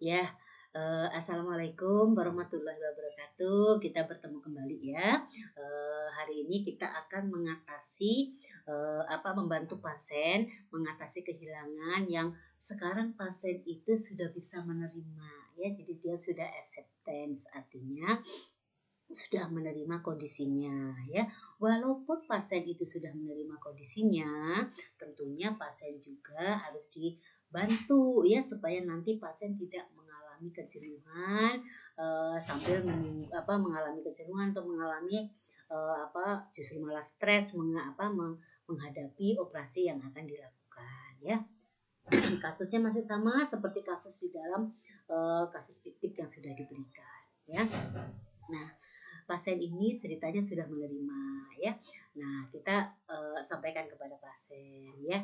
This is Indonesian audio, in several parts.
Ya, assalamualaikum warahmatullahi wabarakatuh. Kita bertemu kembali ya. Hari ini kita akan mengatasi membantu pasien mengatasi kehilangan yang sekarang pasien itu sudah bisa menerima ya. Jadi dia sudah acceptance, artinya sudah menerima kondisinya ya. Walaupun pasien itu sudah menerima kondisinya, tentunya pasien juga harus dibantu ya supaya nanti pasien tidak mengalami kejenuhan sambil mengalami kejenuhan atau mengalami justru malah stres menghadapi operasi yang akan dilakukan ya. Kasusnya masih sama seperti kasus di dalam kasus fiktif yang sudah diberikan ya. Nah, pasien ini ceritanya sudah menerima ya. Nah, kita sampaikan kepada pasien ya,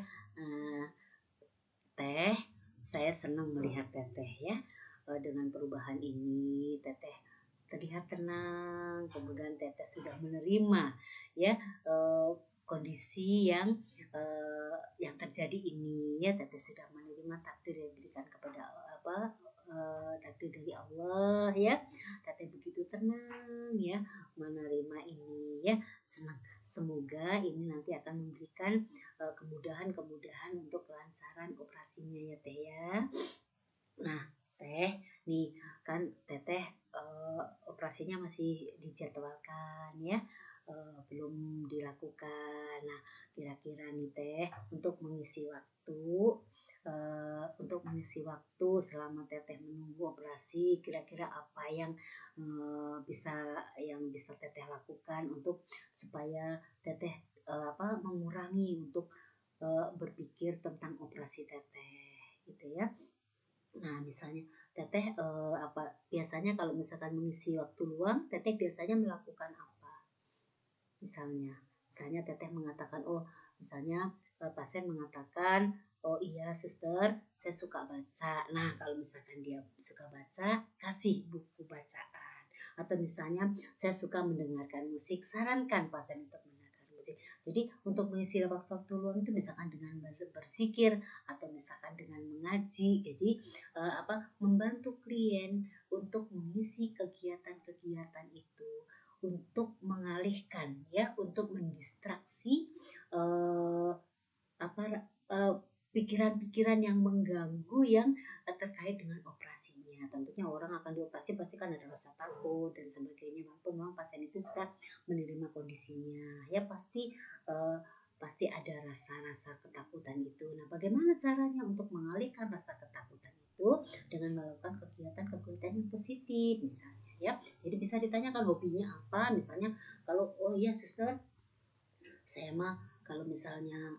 Teh, saya senang melihat Teteh ya, dengan perubahan ini Teteh terlihat tenang, kemudian Teteh sudah menerima ya kondisi yang terjadi ini ya. Teteh sudah menerima takdir yang diberikan kepada takdir dari Allah ya. Teteh begitu tenang ya menerima ini ya. Senang, semoga ini nanti akan memberikan kemudahan-kemudahan untuk kelancaran operasinya ya Teh ya. Nah Teh, nih kan Teteh operasinya masih dijadwalkan ya, belum dilakukan. Nah kira-kira nih Teh untuk mengisi waktu selama Teteh menunggu operasi, kira-kira apa yang bisa Teteh lakukan untuk supaya Teteh mengurangi untuk berpikir tentang operasi Teteh gitu ya. Nah, misalnya Teteh biasanya kalau misalkan mengisi waktu luang, Teteh biasanya melakukan apa? Misalnya Teteh mengatakan, misalnya pasien mengatakan, oh iya suster, saya suka baca. Nah, kalau misalkan dia suka baca, kasih buku bacaan. Atau misalnya saya suka mendengarkan musik, sarankan pasien untuk mendengarkan musik. Jadi untuk mengisi waktu luang itu misalkan dengan bersikir atau misalkan dengan mengaji. Jadi membantu klien untuk mengisi kegiatan-kegiatan itu, untuk mengalihkan ya, untuk mendistraksi eh, apa pikiran-pikiran yang mengganggu yang terkait dengan operasinya. Tentunya orang akan dioperasi pasti kan ada rasa takut dan sebagainya. Walaupun memang pasien itu sudah menerima kondisinya, ya pasti ada rasa-rasa ketakutan itu. Nah, bagaimana caranya untuk mengalihkan rasa ketakutan itu dengan melakukan kegiatan-kegiatan yang positif misalnya ya. Jadi bisa ditanyakan hobinya apa, misalnya kalau oh iya suster, saya mah kalau misalnya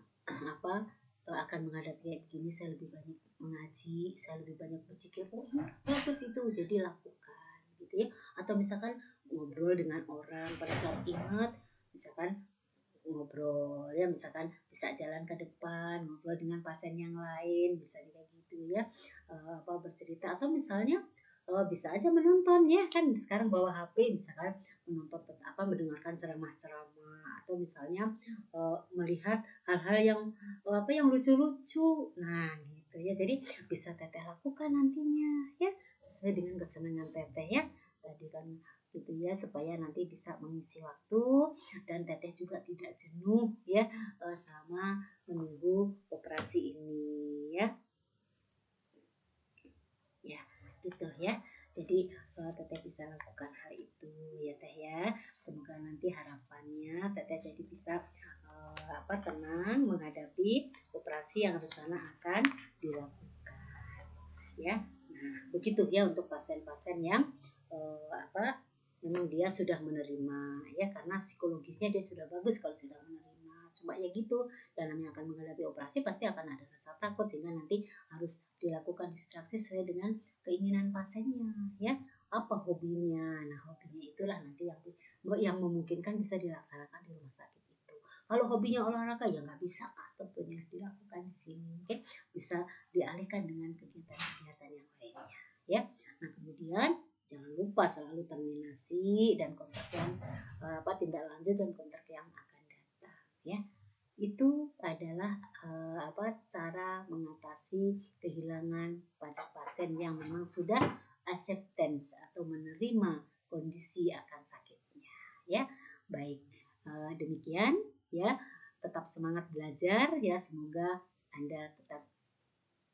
akan menghadapi kayak begini, saya lebih banyak mengaji, saya lebih banyak berpikir, oh iya bagus itu, jadi lakukan gitu ya. Atau misalkan ngobrol dengan orang pada saat ingat, misalkan ngobrol ya, misalkan bisa jalan ke depan ngobrol dengan pasien yang lain, bisa kayak gitu ya, bercerita. Atau misalnya bisa aja menonton ya, kan sekarang bawa HP misalkan menonton mendengarkan ceramah-ceramah, atau misalnya melihat hal-hal yang lucu-lucu. Nah gitu ya, jadi bisa Teteh lakukan nantinya ya sesuai dengan kesenangan Teteh ya tadi kan gitu ya, supaya nanti bisa mengisi waktu dan Teteh juga tidak jenuh ya selama menunggu operasi ini ya. Ya gitu ya. Jadi Teteh bisa lakukan hal itu ya Teh ya. Semoga nanti harapannya Teteh jadi bisa tenang menghadapi operasi yang rencana akan dilakukan ya. Nah begitu ya untuk pasien-pasien yang memang dia sudah menerima ya, karena psikologisnya dia sudah bagus kalau sudah menerima. Cuma ya gitu, yang namanya akan menghadapi operasi pasti akan ada rasa takut, sehingga nanti harus dilakukan distraksi sesuai dengan keinginan pasiennya ya. Apa hobinya? Nah hobinya itulah nanti yang memungkinkan bisa dilaksanakan di rumah sakit itu. Kalau hobinya olahraga ya nggak bisa tentunya dilakukan di sini. Oke, bisa dialihkan dengan kegiatan-kegiatan yang lainnya ya. Nah kemudian jangan lupa selalu terminasi dan kontak yang tindak lanjut dan kontak yang akan datang ya. itu adalah cara mengatasi kehilangan pada pasien yang memang sudah acceptance atau menerima kondisi akan sakitnya, ya. Baik, demikian ya. Tetap semangat belajar ya, semoga Anda tetap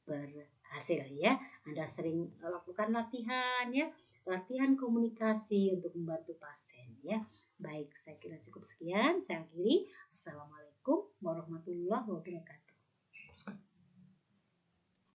berhasil ya. Anda sering lakukan latihan ya, latihan komunikasi untuk membantu pasien ya. Baik, saya kira cukup sekian. Saya akhiri. Assalamualaikum warahmatullahi wabarakatuh.